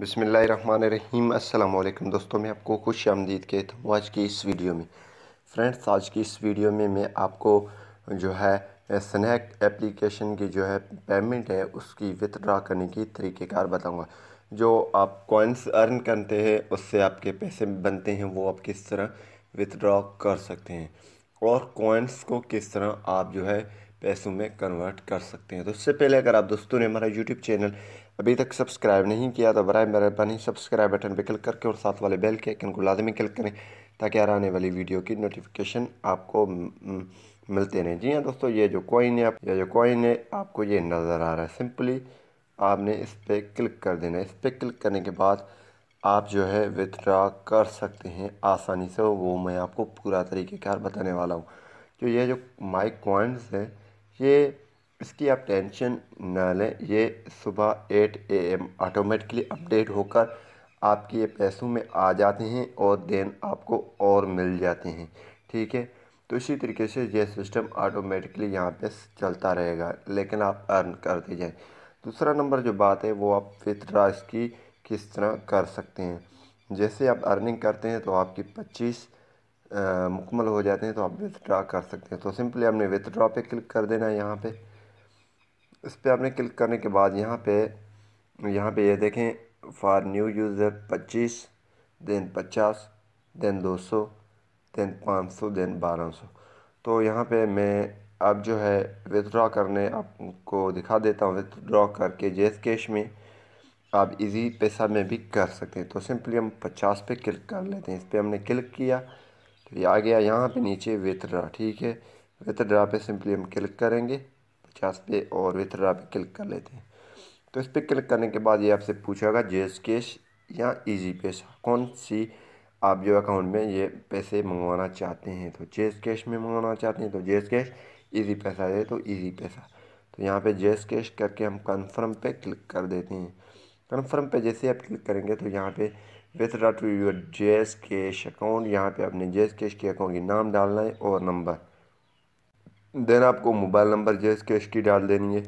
बिस्मिल्लाहिर्रहमानिर्रहीम। अस्सलाम वालेकुम दोस्तों, मैं आपको खुश आमदीद कहता हूँ आज की इस वीडियो में। फ्रेंड्स, आज की इस वीडियो में मैं आपको जो है स्नैक एप्लीकेशन की जो है पेमेंट है उसकी विथड्रा करने की तरीक़ेकार बताऊँगा। जो आप कॉइन्स अर्न करते हैं उससे आपके पैसे बनते हैं, वो आप किस तरह विथड्रा कर सकते हैं और कॉइन्स को किस तरह आप जो है पैसों में कन्वर्ट कर सकते हैं। तो उससे पहले अगर आप दोस्तों ने हमारा यूट्यूब चैनल अभी तक सब्सक्राइब नहीं किया तो बराए मेहरबानी सब्सक्राइब बटन पर क्लिक करके और साथ वाले बेल के आइकन को लाजमी क्लिक करें ताकि आने वाली वीडियो की नोटिफिकेशन आपको मिलते रहें। जी हाँ दोस्तों, ये जो कॉइन है आपको ये नज़र आ रहा है। सिंपली आपने इस पर क्लिक कर देना है। इस पर क्लिक करने के बाद आप जो है विथड्रा कर सकते हैं आसानी से, वो मैं आपको पूरा तरीक़ेकार बताने वाला हूँ। तो ये जो माई कॉइन्स है ये इसकी आप टेंशन ना लें, ये सुबह 8 AM ऑटोमेटिकली अपडेट होकर आपके ये पैसों में आ जाते हैं और देन आपको और मिल जाते हैं। ठीक है, तो इसी तरीके से ये सिस्टम ऑटोमेटिकली यहाँ पे चलता रहेगा, लेकिन आप अर्न करते जाएं। दूसरा नंबर जो बात है वो आप विथड्रा इसकी किस तरह कर सकते हैं। जैसे आप अर्निंग करते हैं तो आपकी 25 मुकम्मल हो जाते हैं तो आप विथड्रा कर सकते हैं। तो सिंपली आपने विथड्रा पे क्लिक कर देना है। यहाँ पे इस पर आपने क्लिक करने के बाद यहाँ पे ये देखें for new user 25 then 50 then 200 then 500 then 1200। तो यहाँ पे मैं अब जो है विथड्रा करने आपको दिखा देता हूँ। विथड्रा करके जेस कैश में आप इजी पैसा में भी कर सकते हैं। तो सिंपली हम 50 पे क्लिक कर लेते हैं। इस पर हमने क्लिक किया तो ये आ गया यहाँ पे नीचे विथड्रा। ठीक है, विथड्रा पे सिंपली हम क्लिक करेंगे 50 पे और विथड्रा पे क्लिक कर लेते हैं। तो इस पर क्लिक करने के बाद ये आपसे पूछेगा जेस कैश या इजी पैसा, कौन सी आप जो अकाउंट में ये पैसे मंगवाना चाहते हैं। तो जेस कैश में मंगवाना चाहते हैं तो जेस कैश, इजी पैसा है तो इजी पैसा। तो यहाँ पे जेस कैश करके हम कन्फर्म पे क्लिक कर देते हैं। कन्फर्म पे जैसे आप क्लिक करेंगे तो यहाँ पे विथड्रा टू योर जेस कैश अकाउंट, यहाँ पे आपने जेस कैश के अकाउंट की नाम डालना है और नंबर, देन आपको मोबाइल नंबर जेस कैश की डाल देनी है।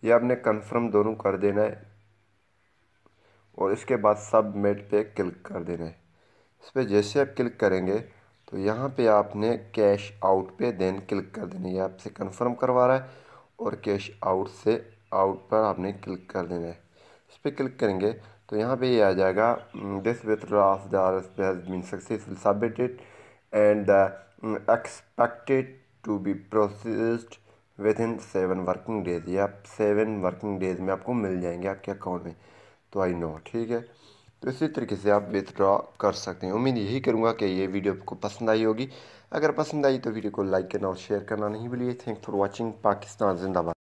ये आपने कन्फर्म दोनों कर देना है और इसके बाद सबमिट पे क्लिक कर देना है। इस पर जैसे आप क्लिक करेंगे तो यहाँ पे आपने कैश आउट पे देन क्लिक कर देना है। ये आपसे कन्फर्म करवा रहा है और कैश आउट से आउट पर आपने क्लिक कर देना है। इस पर क्लिक करेंगे तो यहाँ पे ये आ जाएगा this withdraw of the has been successful submitted and expected to be processed within 7 working days. ये आप 7 वर्किंग डेज में आपको मिल जाएंगे आपके अकाउंट में। तो आई नो, ठीक है, तो इसी तरीके से आप विथड्रॉ कर सकते हैं। उम्मीद यही करूँगा कि ये वीडियो आपको पसंद आई होगी। अगर पसंद आई तो वीडियो को लाइक करना और शेयर करना नहीं भूलिए। Thanks for watching. पाकिस्तान जिंदाबाद।